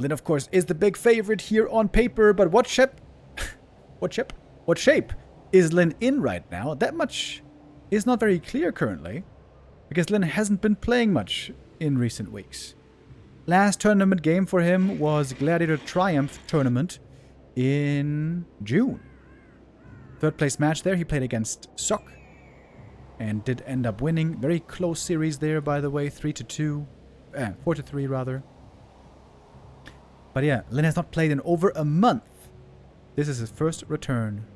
LYN, of course, is the big favorite here on paper, but what shape is LYN in right now? That much is not very clear currently, because LYN hasn't been playing much in recent weeks. Last tournament game for him was Gladiator Triumph tournament in June. Third place match there, he played against Sok and did end up winning. Very close series there, by the way, 4-3 rather. But yeah, LYN has not played in over a month. This is his first return.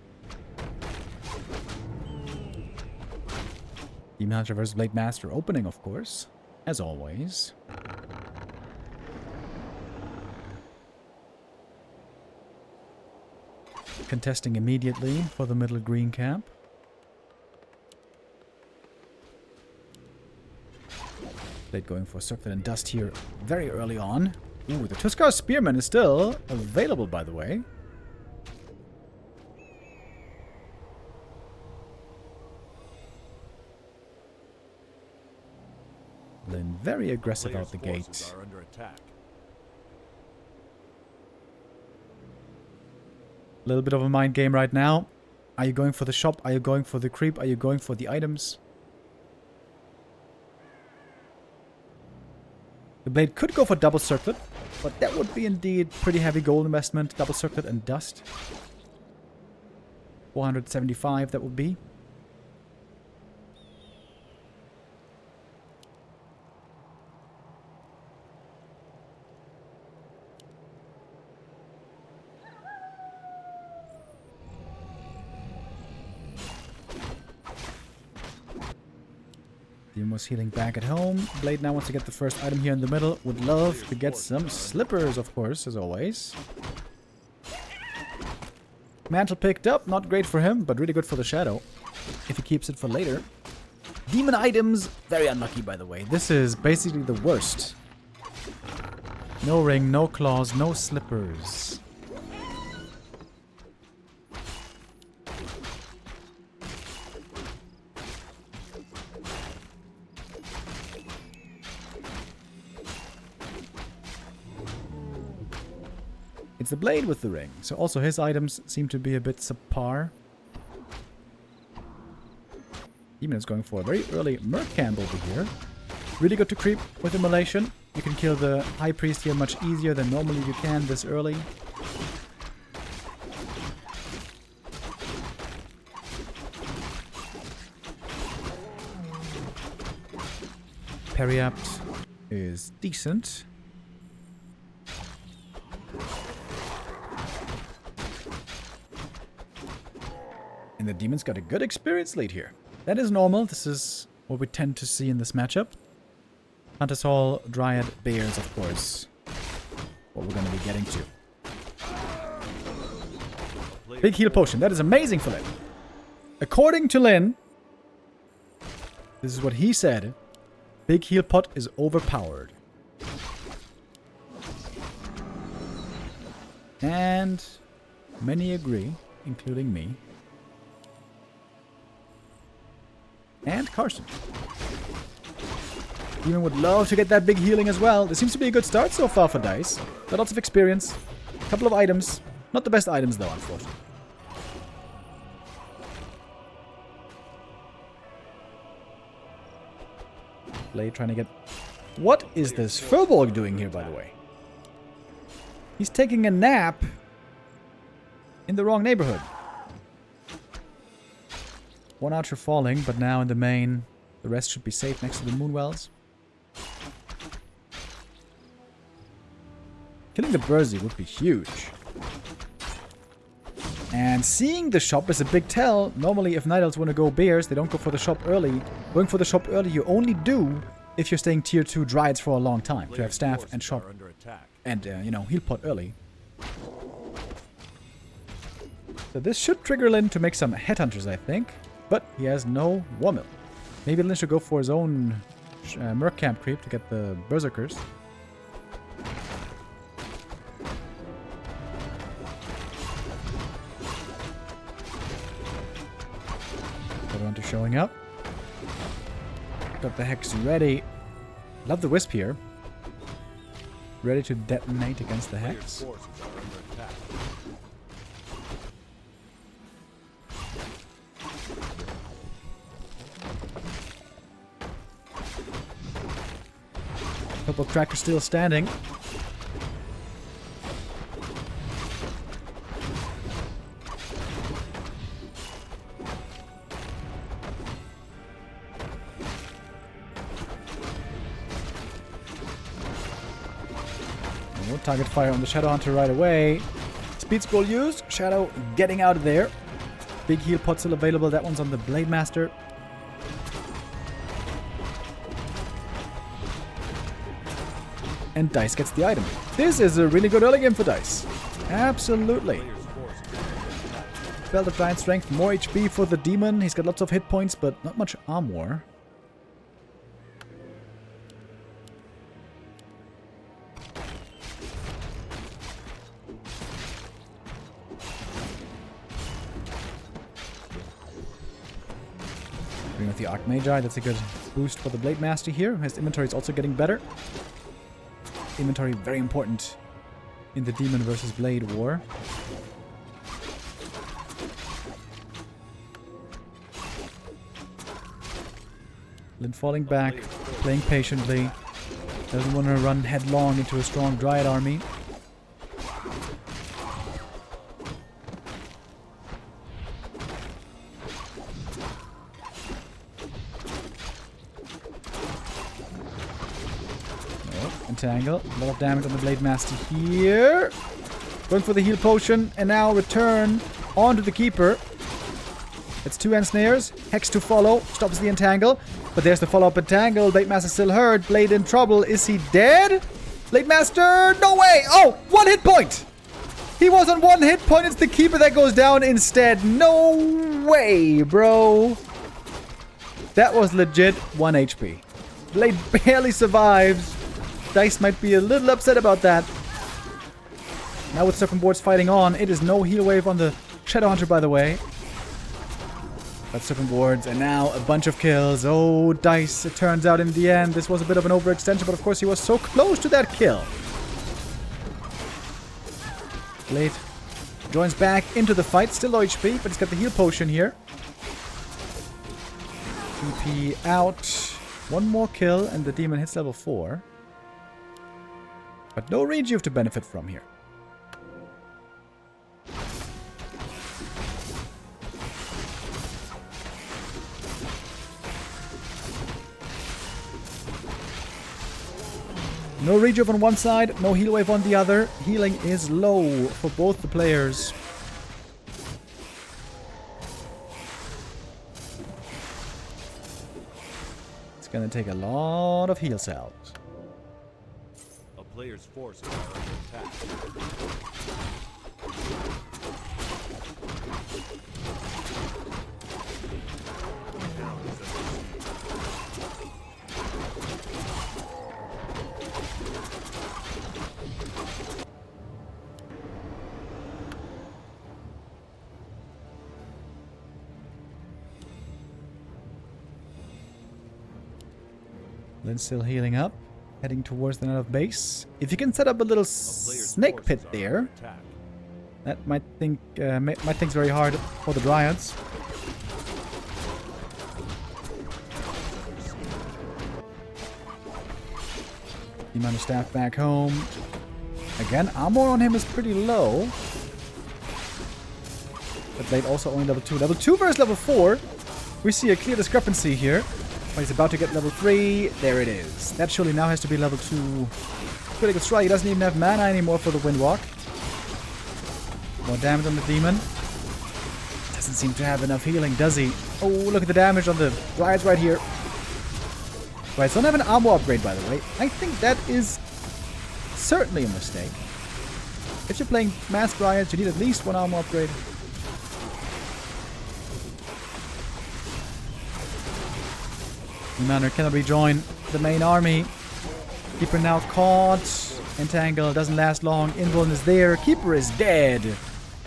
Demon Hunter vs. Blade Master opening, of course, as always. Contesting immediately for the middle green camp. Blade going for Circlet and Dust here very early on. Ooh, the Tuskar Spearman is still available, by the way. LYN very aggressive out the gate. A little bit of a mind game right now. Are you going for the shop? Are you going for the creep? Are you going for the items? The Blade could go for double circlet, but that would be indeed pretty heavy gold investment. Double circlet and dust. 475 that would be. Demon's healing back at home. Blade now wants to get the first item here in the middle. Would love to get some slippers, of course, as always. Mantle picked up. Not great for him, but really good for the Shadow. If he keeps it for later. Demon items. Very unlucky, by the way. This is basically the worst. No ring, no claws, no slippers. It's the Blade with the ring, so also his items seem to be a bit subpar. Demon is going for a very early Merc Camp over here. Really good to creep with Immolation. You can kill the High Priest here much easier than normally you can this early. Periapt is decent. And the Demon's got a good experience lead here. That is normal. This is what we tend to see in this matchup. Hunter's Hall, Dryad, Bears, of course. What we're going to be getting to. Big heal potion. That is amazing for LYN. According to LYN, this is what he said. Big heal pot is overpowered. And many agree, including me. And Carson. Demon would love to get that big healing as well. This seems to be a good start so far for DICE. Got lots of experience. A couple of items. Not the best items though, unfortunately. Blade trying to get... What is this Furbolg doing here, by the way? He's taking a nap in the wrong neighborhood. One archer falling, but now in the main, the rest should be safe next to the Moonwells. Killing the Burzy would be huge. And seeing the shop is a big tell. Normally, if Night Elves want to go Bears, they don't go for the shop early. Going for the shop early, you only do if you're staying tier 2 Dryads for a long time. To have staff and shop and, you know, heal pot early. So this should trigger LYN to make some headhunters, I think. But he has no Warmill. Maybe LYN should go for his own Merc Camp creep to get the Berserkers. Hunter showing up. Got the Hex ready. Love the Wisp here. ready to detonate against the Hex. Purple Tracker still standing. No target fire on the Shadow Hunter right away. Speed scroll used. Shadow getting out of there. Big heal pot still available. That one's on the Blade Master. And DICE gets the item. This is a really good early game for DICE. Absolutely. Belt of Giant Strength, more HP for the demon. He's got lots of hit points, but not much armor. Bring with the Archmagi, that's a good boost for the Blade Master here. His inventory is also getting better. Inventory very important in the Demon versus Blade war. LYN falling back, playing patiently. Doesn't want to run headlong into a strong Dryad army. Entangle. A lot of damage on the Blade Master here. Going for the heal potion. And now return onto the Keeper. It's 2 ensnares. Hex to follow. Stops the entangle. But there's the follow-up entangle. Blade Master still hurt. Blade in trouble. Is he dead? Blade Master. No way. Oh, 1 hit point. He was on 1 hit point. It's the Keeper that goes down instead. No way, bro. That was legit 1 HP. Blade barely survives. DICE might be a little upset about that. Now with Serpent Boards fighting on, it is no heal wave on the Shadow Hunter, by the way. But Serpent Boards, and now a bunch of kills. Oh, DICE, it turns out in the end, this was a bit of an overextension, but of course he was so close to that kill. Blade joins back into the fight, still low HP, but he's got the heal potion here. TP out. 1 more kill, and the demon hits level 4. But no rejuve to benefit from here. No rejuve on one side, no heal wave on the other. Healing is low for both the players. It's gonna take a lot of heal cells. Players' forces are under attack. LYN still healing up. Heading towards the net of base. If you can set up a little snake pit there, that might make things very hard for the Dryads. Demon staff back home. Again, armor on him is pretty low. But Blade also only level 2. Level 2 versus level 4. We see a clear discrepancy here. But he's about to get level 3. There it is. That surely now has to be level 2. Critical strike. He doesn't even have mana anymore for the Windwalk. More damage on the demon. Doesn't seem to have enough healing, does he? Oh, look at the damage on the Dryads right here. Right, so don't have an armor upgrade, by the way. I think that is certainly a mistake. If you're playing Mass Dryads, you need at least 1 armor upgrade. Commander cannot rejoin the main army. Keeper now caught. Entangle doesn't last long. Invuln is there. Keeper is dead.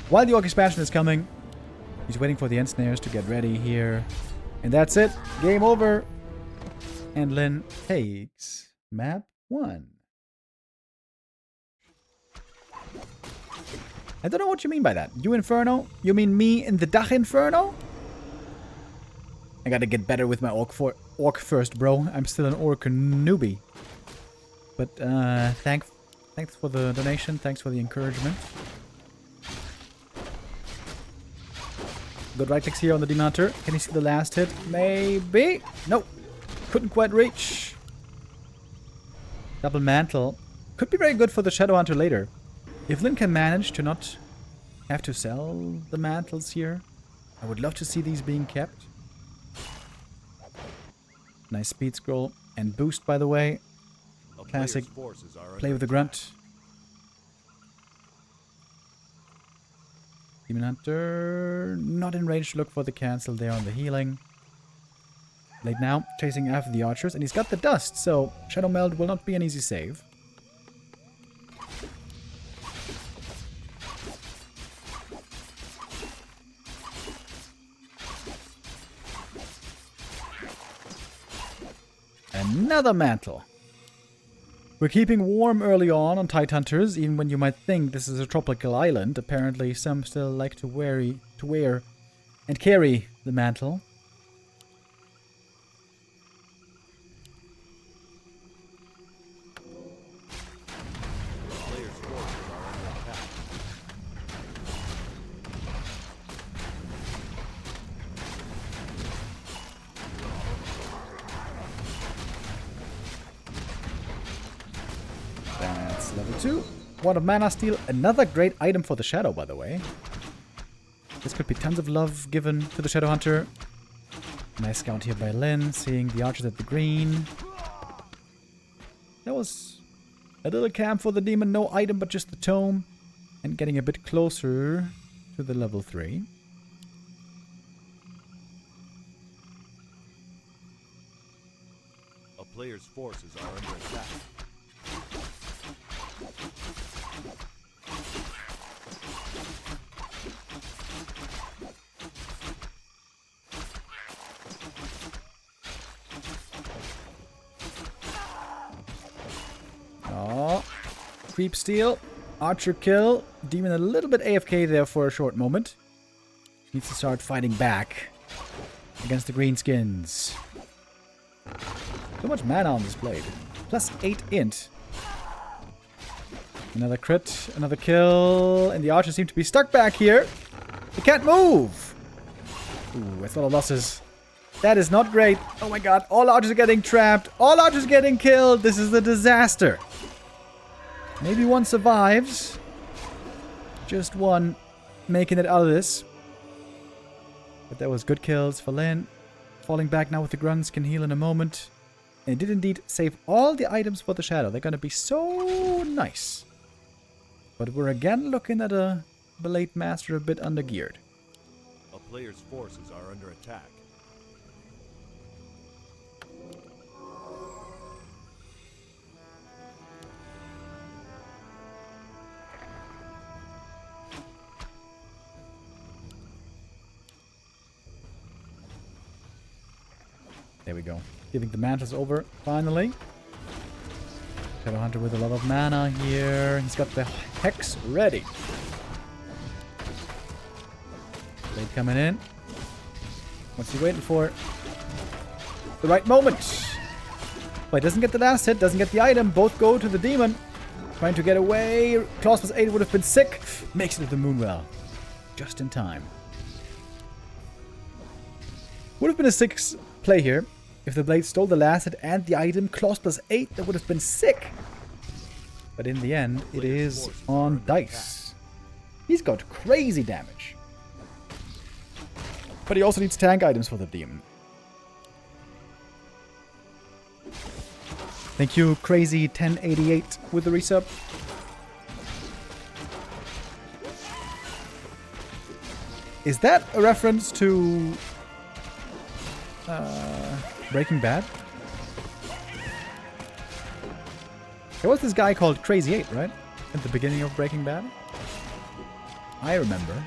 While the Orc expansion is coming, he's waiting for the ensnares to get ready here. And that's it. Game over. And LYN takes map 1. I don't know what you mean by that. You Inferno? You mean me in the Dach Inferno? I gotta get better with my orc first, bro. I'm still an orc newbie. But thanks for the donation. Thanks for the encouragement. Good right clicks here on the Demon Hunter. Can you see the last hit? Maybe. Nope. Couldn't quite reach. Double Mantle. Could be very good for the Shadow Hunter later. If LYN can manage to not have to sell the mantles here, I would love to see these being kept. Nice speed scroll and boost, by the way. Classic play with the grunt. Demon Hunter not in range to look for the cancel there on the healing. Late now, chasing after the archers, and he's got the dust, so Shadow Meld will not be an easy save. Another mantle. We're keeping warm early on Tide Hunters, even when you might think this is a tropical island. Apparently some still like to wear and carry the mantle. Level 2. One of Mana Steel. Another great item for the Shadow, by the way. This could be tons of love given to the Shadow Hunter. Nice scout here by LYN, seeing the archers at the green. That was a little camp for the demon. No item, but just the tome. And getting a bit closer to the level 3. A player's forces are under attack. Oh, creep steal, archer kill, demon a little bit AFK there for a short moment. Needs to start fighting back against the greenskins. So much mana on this blade. Plus 8 int. Another crit, another kill, and the archers seem to be stuck back here. They can't move! Ooh, that's a lot of losses. That is not great. Oh my god, all archers are getting trapped. All archers are getting killed. This is a disaster. Maybe one survives. Just one making it out of this. But that was good kills for LYN. Falling back now with the grunts, can heal in a moment. And it did indeed save all the items for the Shadow. They're gonna be so nice. But we're again looking at a Blade Master a bit undergeared. A player's forces are under attack. There we go. Giving the mantles over, finally. Shadow Hunter with a lot of mana here. He's got the Hex ready. Blade coming in. What's he waiting for? The right moment. But doesn't get the last hit, doesn't get the item. Both go to the demon. Trying to get away. Claws plus 8 would have been sick. Makes it to the Moonwell. Just in time. Would have been a 6 play here. If the blade stole the last hit and the item, claws plus 8, that would have been sick. But in the end, it is on DISE. He's got crazy damage. But he also needs tank items for the demon. Thank you, Crazy 1088 with the resub. Is that a reference to Breaking Bad? There was this guy called Crazy 8, right? At the beginning of Breaking Bad? I remember.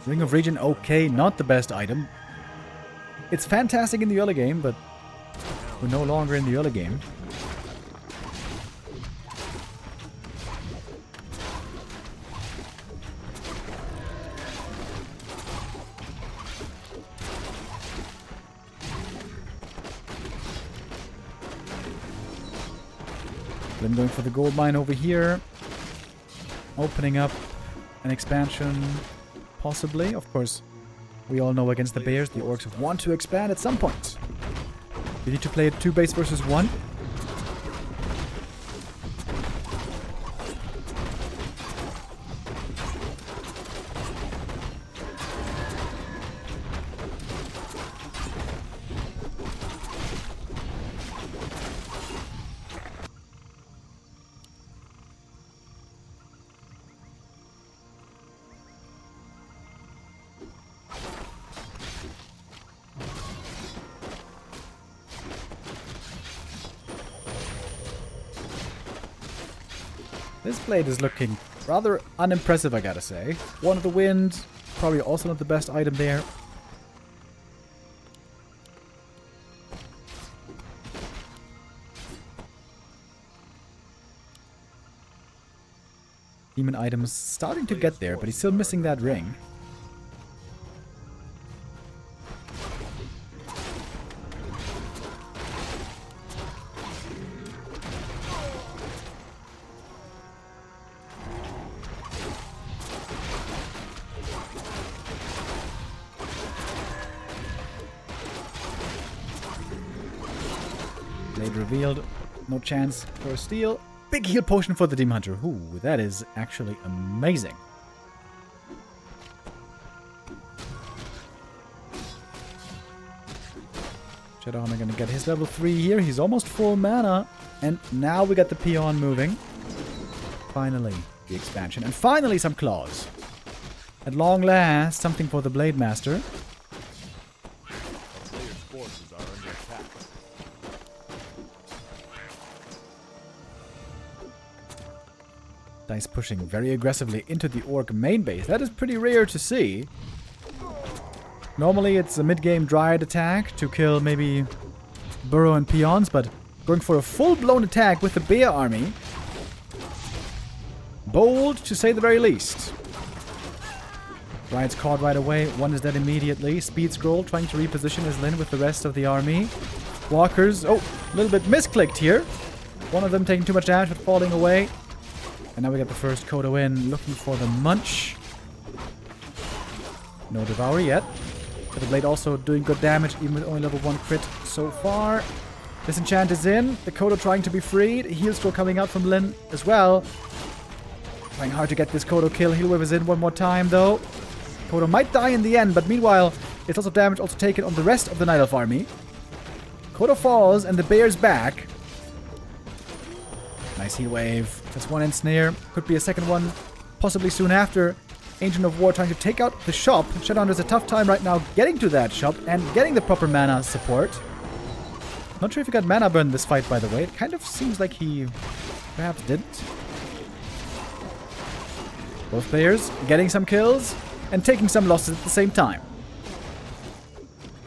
Ring of Regen, okay, not the best item. It's fantastic in the early game, but we're no longer in the early game. Then going for the gold mine over here. Opening up an expansion, possibly. Of course, we all know against the Bears, the Orcs want to expand at some point. You need to play it 2 base versus 1. This blade is looking rather unimpressive, I gotta say. One of the wind, probably also not the best item there. Demon items starting to get there, but he's still missing that ring. Blade revealed. No chance for a steal. Big heal potion for the Demon Hunter. Ooh, that is actually amazing. Shadowhammer gonna get his level 3 here. He's almost full mana. And now we got the peon moving. Finally, the expansion. And finally some claws. At long last, something for the Blade Master. Player's forces are under attack. DICE pushing very aggressively into the Orc main base. That is pretty rare to see. Normally it's a mid-game Dryad attack to kill maybe Burrow and Peons, but going for a full-blown attack with the Bear army. Bold, to say the very least. Dryad's caught right away. One is dead immediately. Speed scroll trying to reposition his LYN with the rest of the army. Walkers, oh, a little bit misclicked here. One of them taking too much damage but falling away. And now we got the first Kodo in, looking for the Munch. No Devour yet. But the Blade also doing good damage, even with only level 1 crit so far. Disenchant is in. The Kodo trying to be freed. Heal scroll coming out from LYN as well. Trying hard to get this Kodo kill. Heal wave is in one more time though. Kodo might die in the end, but meanwhile, it's also damage also taken on the rest of the Night Elf army. Kodo falls and the Bear's back. Nice heal wave. That's one ensnare. Could be a second one, possibly soon after. Ancient of War trying to take out the shop. Shadowhunter has a tough time right now getting to that shop and getting the proper mana support. Not sure if he got mana burn this fight, by the way. It kind of seems like he perhaps didn't. Both players getting some kills and taking some losses at the same time.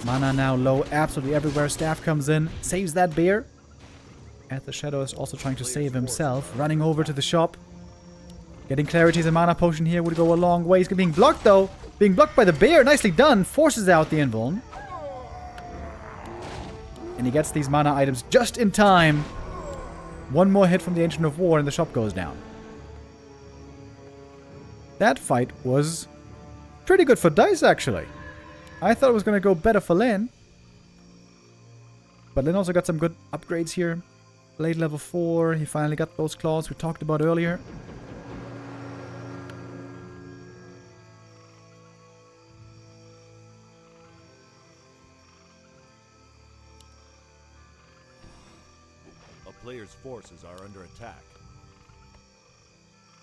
Mana now low absolutely everywhere. Staff comes in, saves that bear. And the Shadow is also trying to save himself. Running over to the shop. Getting clarity as a mana potion here would go a long way. He's being blocked though. Being blocked by the bear. Nicely done. Forces out the invuln. And he gets these mana items just in time. One more hit from the Ancient of War and the shop goes down. That fight was pretty good for DICE actually. I thought it was going to go better for LYN. But LYN also got some good upgrades here. Blade level 4. He finally got those claws we talked about earlier. A player's forces are under attack.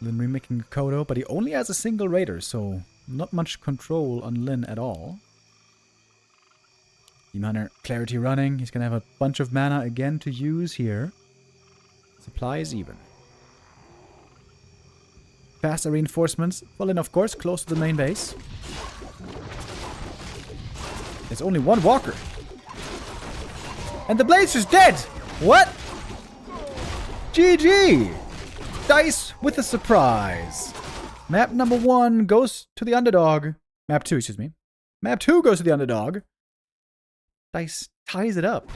LYN remaking Kodo, but he only has a single raider, so not much control on LYN at all. Demon Hunter clarity running. He's gonna have a bunch of mana again to use here. Supply is even. Faster reinforcements. For LYN, of course, close to the main base. There's only one walker. And the Blade's just dead! What? GG! DICE with a surprise. Map number 1 goes to the underdog. Map 2, excuse me. Map 2 goes to the underdog. DICE ties it up.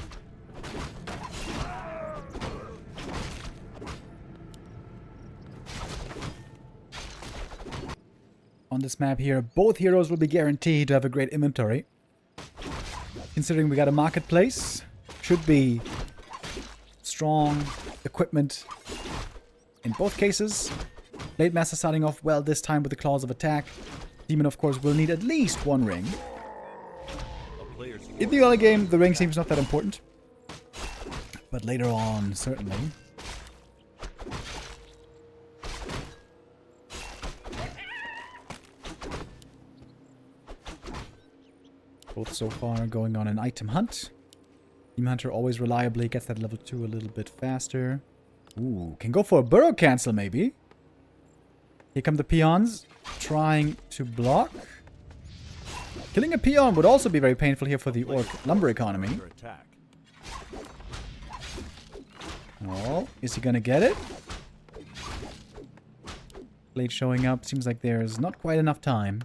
on this map here. Both heroes will be guaranteed to have a great inventory. Considering we got a marketplace, should be strong equipment in both cases. Blade Master starting off well this time with the Claws of Attack. Demon, of course, will need at least one ring. In the early game, the ring seems not that important. But later on, certainly. Both so far going on an item hunt. Team Hunter always reliably gets that level 2 a little bit faster. Ooh, can go for a burrow cancel maybe. Here come the peons, trying to block. Killing a peon would also be very painful here for the orc lumber economy. Oh, is he gonna get it? Blade showing up, seems like there's not quite enough time.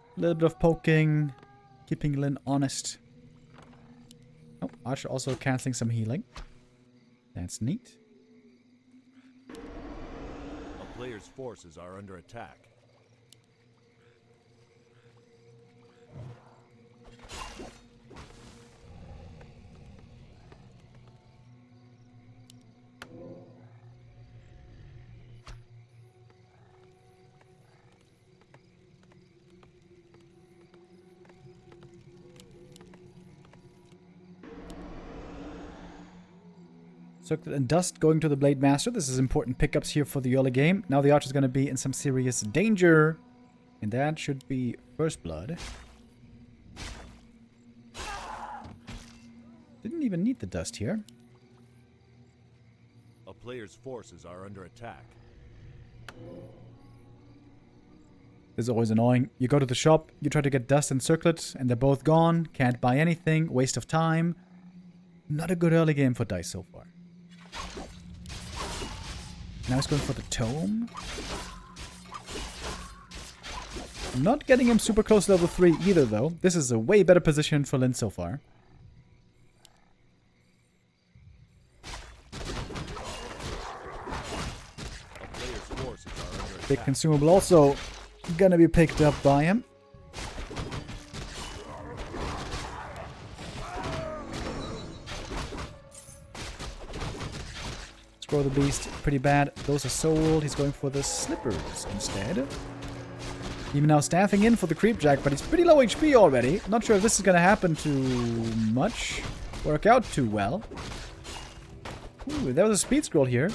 A little bit of poking, keeping LYN honest. Oh, Archer also cancelling some healing. That's neat. A player's forces are under attack. Circlet and Dust going to the Blade Master. This is important pickups here for the early game. Now the Archer's going to be in some serious danger. And that should be First Blood. Didn't even need the Dust here. A player's forces are under attack. This is always annoying. You go to the shop, you try to get Dust and Circlet, and they're both gone. Can't buy anything. Waste of time. Not a good early game for DICE so far. Now he's going for the Tome. Not getting him super close to level 3 either, though. This is a way better position for LYN so far. Big consumable also gonna be picked up by him. Scroll the Beast, pretty bad. Those are sold. He's going for the Slippers instead. Even now staffing in for the Creepjack, but he's pretty low HP already. Not sure if this is going to happen too much. Work out too well. Ooh, there was a speed scroll here.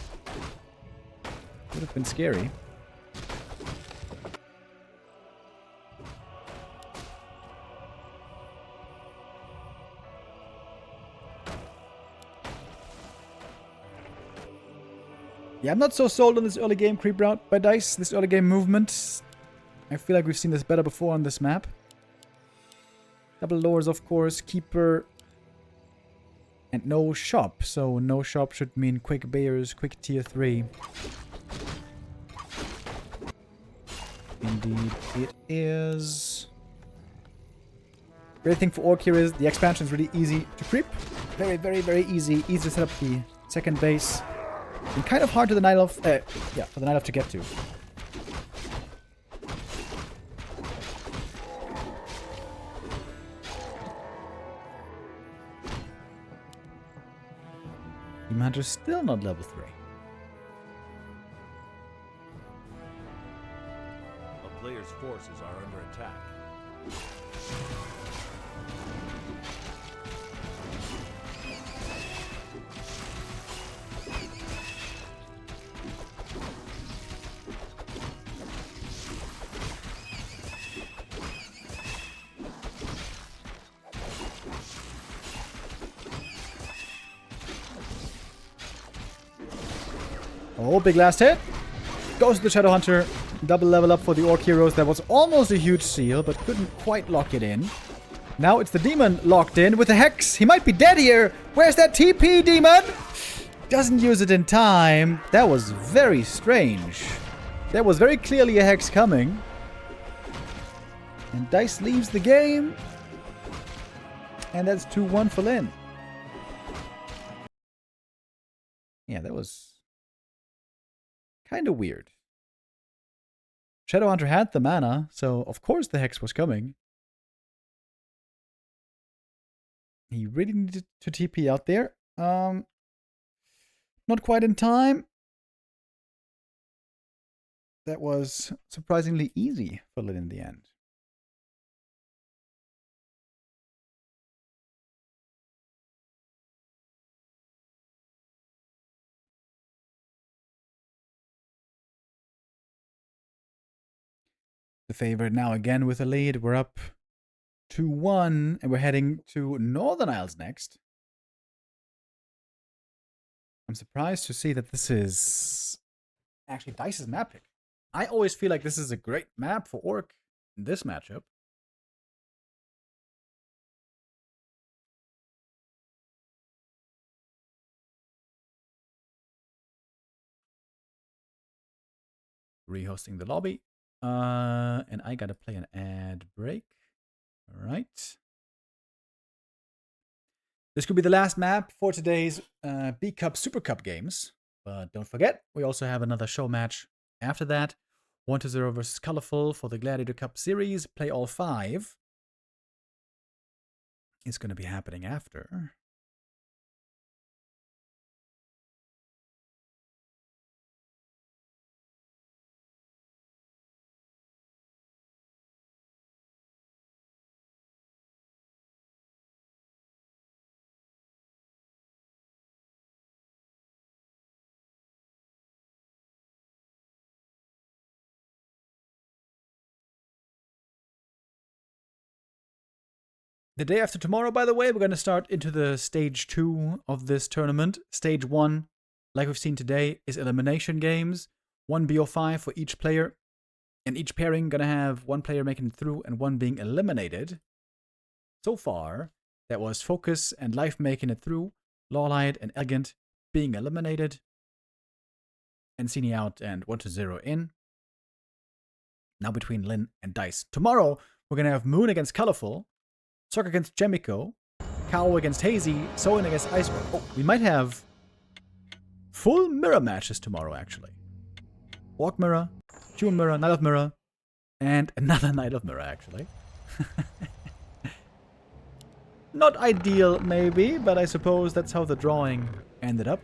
Would have been scary. Yeah, I'm not so sold on this early game creep route by DICE, this early game movement. I feel like we've seen this better before on this map. Double lures, of course, Keeper, and no shop. So no shop should mean quick bears, quick tier 3. Indeed it is. Great thing for Orc here is the expansion is really easy to creep. Very, very, very easy. Easy to set up the second base. And kind of hard to the Night Elf, for the Night Elf to get to. Demon Hunter's still not level 3. A player's forces are under attack. Oh, big last hit. Goes to the Shadow Hunter. Double level up for the Orc heroes. That was almost a huge seal, but couldn't quite lock it in. Now it's the Demon locked in with a Hex. He might be dead here. Where's that TP, Demon? Doesn't use it in time. That was very strange. There was very clearly a Hex coming. And DICE leaves the game. And that's 2-1 for LYN. Yeah, that was kind of weird. Shadowhunter had the mana, so of course the Hex was coming. He really needed to TP out there. Not quite in time. That was surprisingly easy for LYN in the end. The favorite now again with a lead. We're up 2-1, and we're heading to Northern Isles next. I'm surprised to see that this is actually DICE's map pick. I always feel like this is a great map for Orc in this matchup. Rehosting the lobby. And I gotta play an ad break. All right. This could be the last map for today's B Cup Super Cup games. But don't forget, we also have another show match after that. 1-0 versus Colorful for the Gladiator Cup series. Play all 5 is going to be happening after. The day after tomorrow, by the way, we're going to start into the stage 2 of this tournament. Stage 1, like we've seen today, is elimination games. 1 BO5 for each player. And each pairing going to have 1 player making it through and 1 being eliminated. So far, that was Focus and Life making it through. Lawlight and Elegant being eliminated. Encini out and 1-0 in. Now between LYN and DICE. Tomorrow, we're going to have Moon against Colorful. Soccer against Jemiko, Cow against Hazy, Soin against Iceberg. Oh, we might have full mirror matches tomorrow, actually. Orc Mirror, June Mirror, Night of Mirror, and another Night of Mirror, actually. Not ideal, maybe, but I suppose that's how the drawing ended up.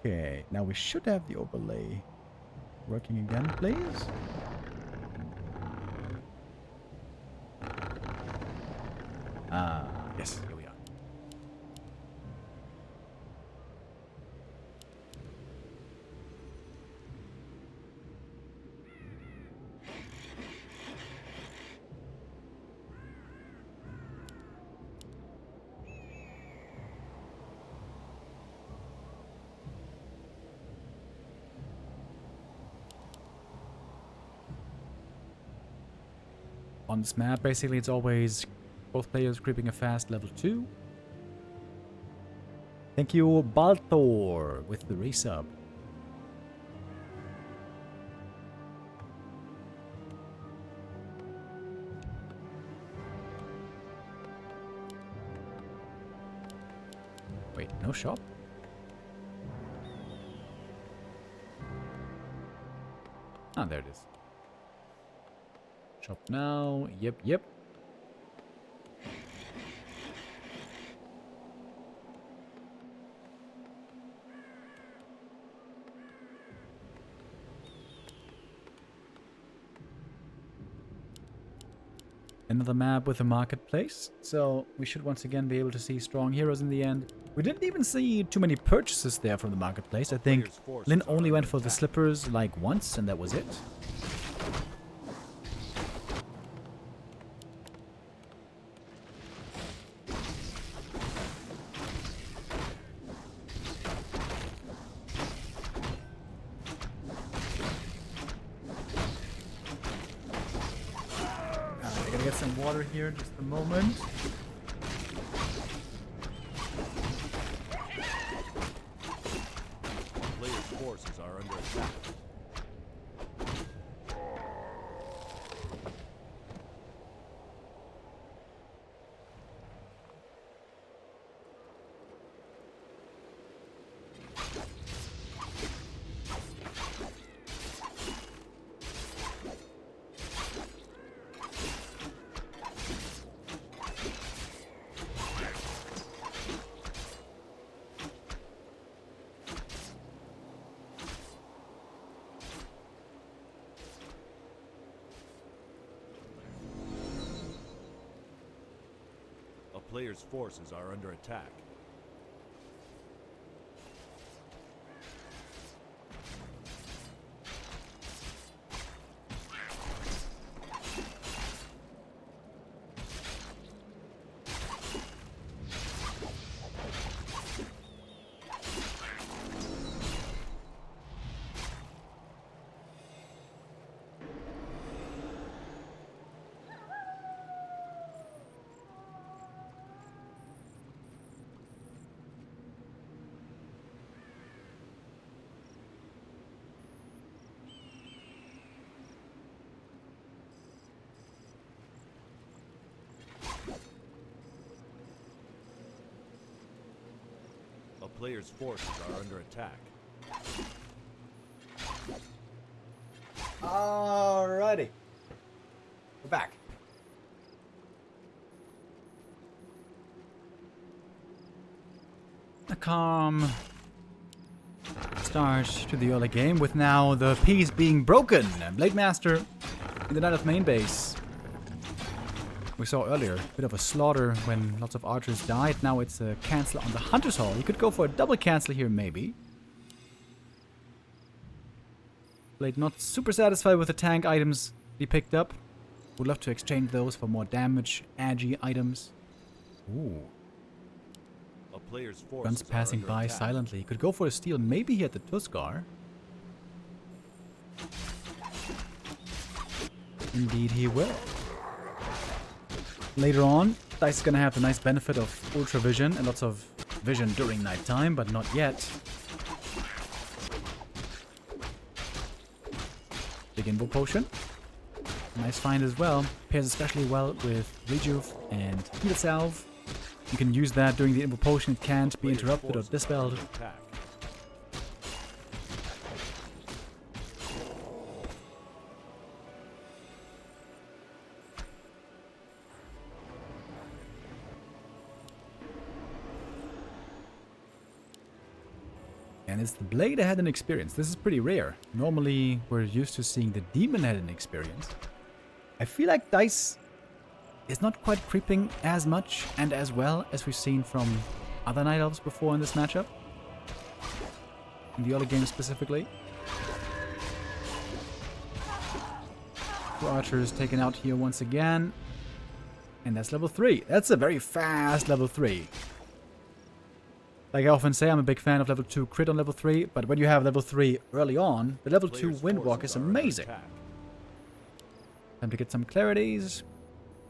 Okay, now we should have the overlay working again, please. Yes, here we are. On this map, basically, it's always both players creeping a fast level 2. Thank you, Balthor, with the resub. Wait, no shop? Ah, there it is. Shop now. Yep. Another map with a marketplace, so we should once again be able to see strong heroes in the end. We didn't even see too many purchases there from the marketplace. I think LYN only went for the slippers like once, and that was it. Get some water here, just a moment. Players' forces are under attack. player's forces are under attack. A player's forces are under attack. Alrighty. We're back. A calm start to the early game with now the peace being broken. Blade Master in the Night of Main base. We saw earlier a bit of a slaughter when lots of archers died. Now it's a cancel on the Hunter's Hall. You could go for a double cancel here maybe. Blade not super satisfied with the tank items he picked up. Would love to exchange those for more damage, agi items. Ooh. A player's forces Guns passing are under by attack. silently. He could go for a steal maybe here at the Tuskar. Indeed he will. Later on, DICE is going to have the nice benefit of ultra vision and lots of vision during nighttime, but not yet. Big Invo Potion. Nice find as well. Pairs especially well with Rejuve and Heal Salve. You can use that during the Invo Potion. It can't be interrupted or dispelled. Attack. And it's the Blade that had an experience. This is pretty rare. Normally, we're used to seeing the Demon had an experience. I feel like DICE is not quite creeping as much and as well as we've seen from other Night Elves before in this matchup. In the early game specifically. Two archers taken out here once again. And that's level 3. That's a very fast level 3. Like I often say, I'm a big fan of level 2 crit on level 3, but when you have level 3 early on, the level 2 Windwalk is amazing. Time to get some clarities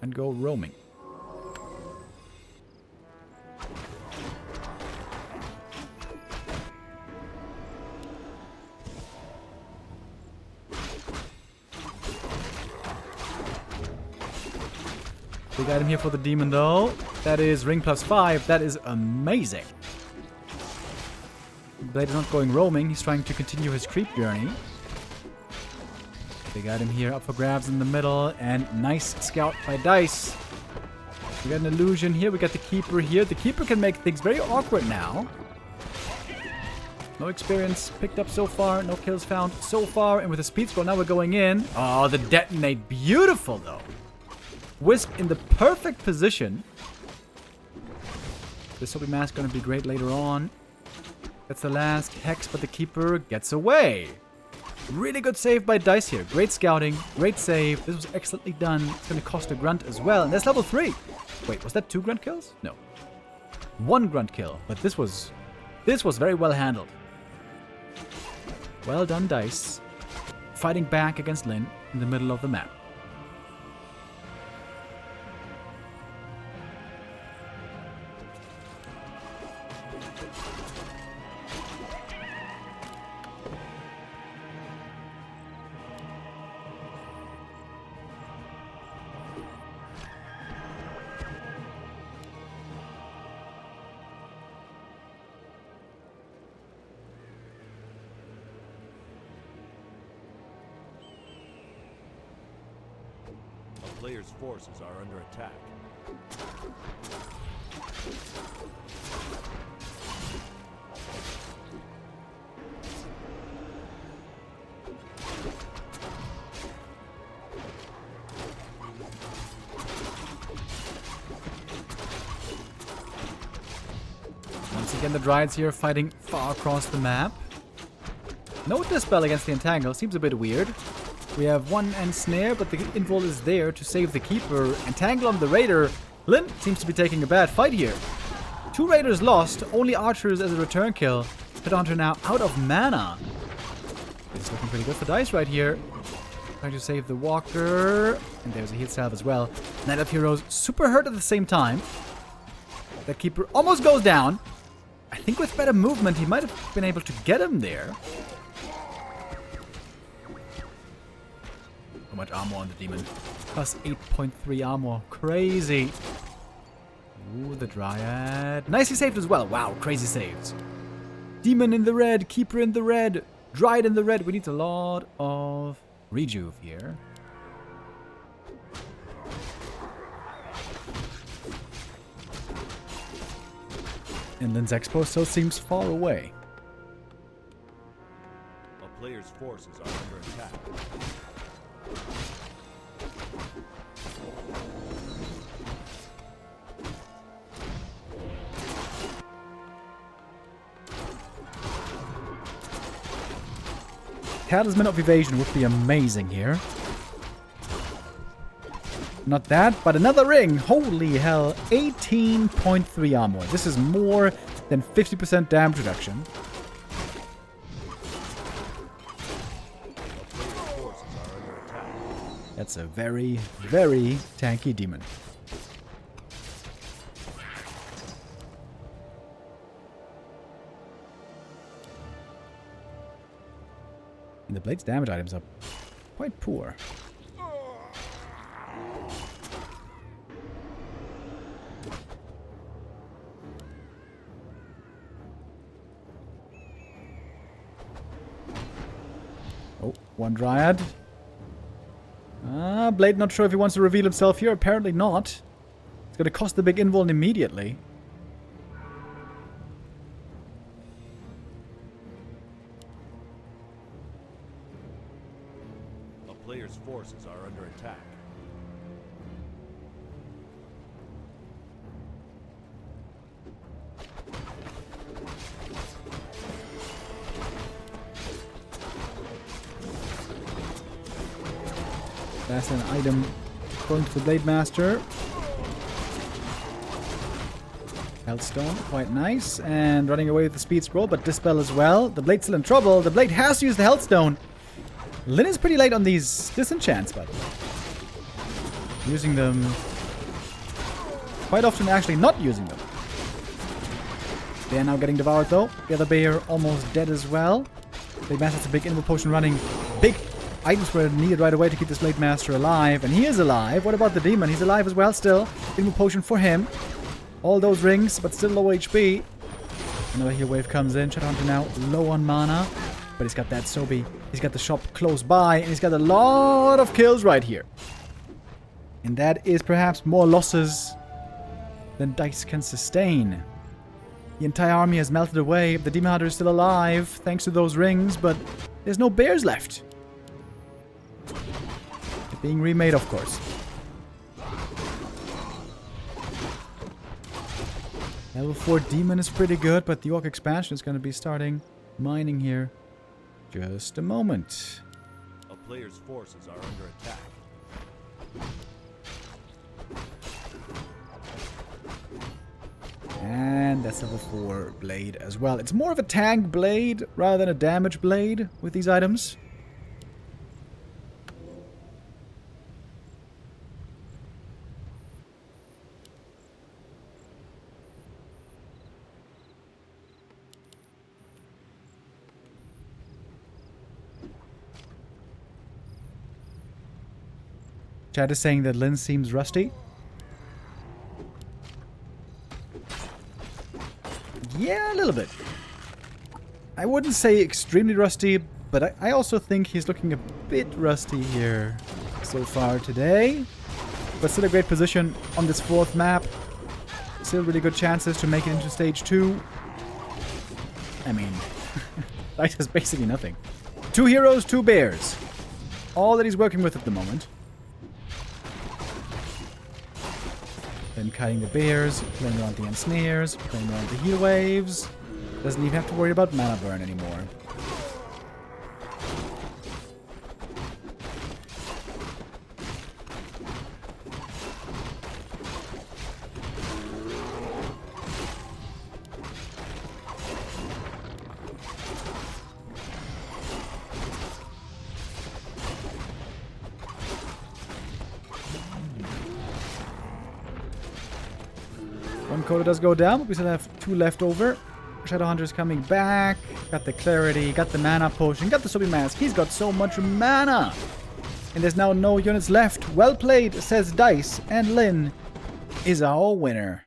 and go roaming. Big item here for the demon though. That is ring +5. That is amazing. Blade is not going roaming. He's trying to continue his creep journey. Big item here up for grabs in the middle. And nice scout by DICE. We got an illusion here. We got the Keeper here. The Keeper can make things very awkward now. No experience picked up so far. No kills found so far. And with the speed scroll, now we're going in. Oh, the detonate. Beautiful, though. Wisp in the perfect position. This Soapy Mask going to be great later on. That's the last Hex, but the Keeper gets away. Really good save by DICE here. Great scouting. Great save. This was excellently done. It's going to cost a Grunt as well. And that's level 3. Wait, was that 2 Grunt kills? No. 1 Grunt kill. But this was very well handled. Well done, DICE. Fighting back against LYN in the middle of the map. Player's forces are under attack. Once again, the Dryads here fighting far across the map. No Dispel against the Entangle. Seems a bit weird. We have one Ensnare, but the Invul is there to save the Keeper. Entangle on the Raider. LYN seems to be taking a bad fight here. 2 Raiders lost. Only Archers as a return kill. Headhunter now out of mana. It's looking pretty good for DICE right here. Trying to save the Walker. And there's a heal salve as well. Knight of Heroes super hurt at the same time. That Keeper almost goes down. I think with better movement, he might have been able to get him there. How much armor on the Demon? Plus 8.3 armor. Crazy. Ooh, the Dryad. Nicely saved as well. Wow, crazy saves. Demon in the red. Keeper in the red. Dryad in the red. We need a lot of rejuve here. And LYN's Expo still seems far away. A player's forces are under attack. Talisman of Evasion would be amazing here. Not that, but another ring. Holy hell. 18.3 armor. This is more than 50% damage reduction. That's a very, very tanky demon. And the Blade's damage items are quite poor. Oh, one Dryad. Blade not sure if he wants to reveal himself here. Apparently not. It's going to cost the big invuln immediately. A player's forces are under attack. That's an item going to the Blade Master. Healthstone, quite nice. And running away with the Speed Scroll, but Dispel as well. The Blade's still in trouble. The Blade has to use the Healthstone. LYN is pretty late on these disenchants, by the way. Using them quite often, actually not using them. They are now getting devoured, though. The other bear almost dead as well. Blade Master has a big Invul Potion running. Big items were needed right away to keep this Blade Master alive. And he is alive. What about the Demon? He's alive as well still. Invul Potion for him. All those rings, but still low HP. Another heal wave comes in. Shadowhunter now low on mana. But he's got that Sobi. He's got the shop close by. And he's got a lot of kills right here. And that is perhaps more losses than DICE can sustain. The entire army has melted away. The Demon Hunter is still alive, thanks to those rings, but there's no bears left. They're being remade, of course. Level 4 Demon is pretty good, but the Orc expansion is going to be starting mining here. Just a moment. A player's forces are under attack. And that's level 4 blade as well. It's more of a tank blade rather than a damage blade with these items. Chat is saying that LYN seems rusty. Yeah, a little bit. I wouldn't say extremely rusty, but I also think he's looking a bit rusty here so far today. But still a great position on this 4th map. Still really good chances to make it into stage 2. I mean, DICE is basically nothing. 2 heroes, 2 bears. All that he's working with at the moment. Then kiting the bears, playing around the ensnares, playing around the heal waves. Doesn't even have to worry about mana burn anymore. One quota does go down, but we still have 2 left over. Shadowhunter's coming back. Got the clarity, got the mana potion, got the Soapy Mask. He's got so much mana. And there's now no units left. Well played, says DICE. And LYN is our winner.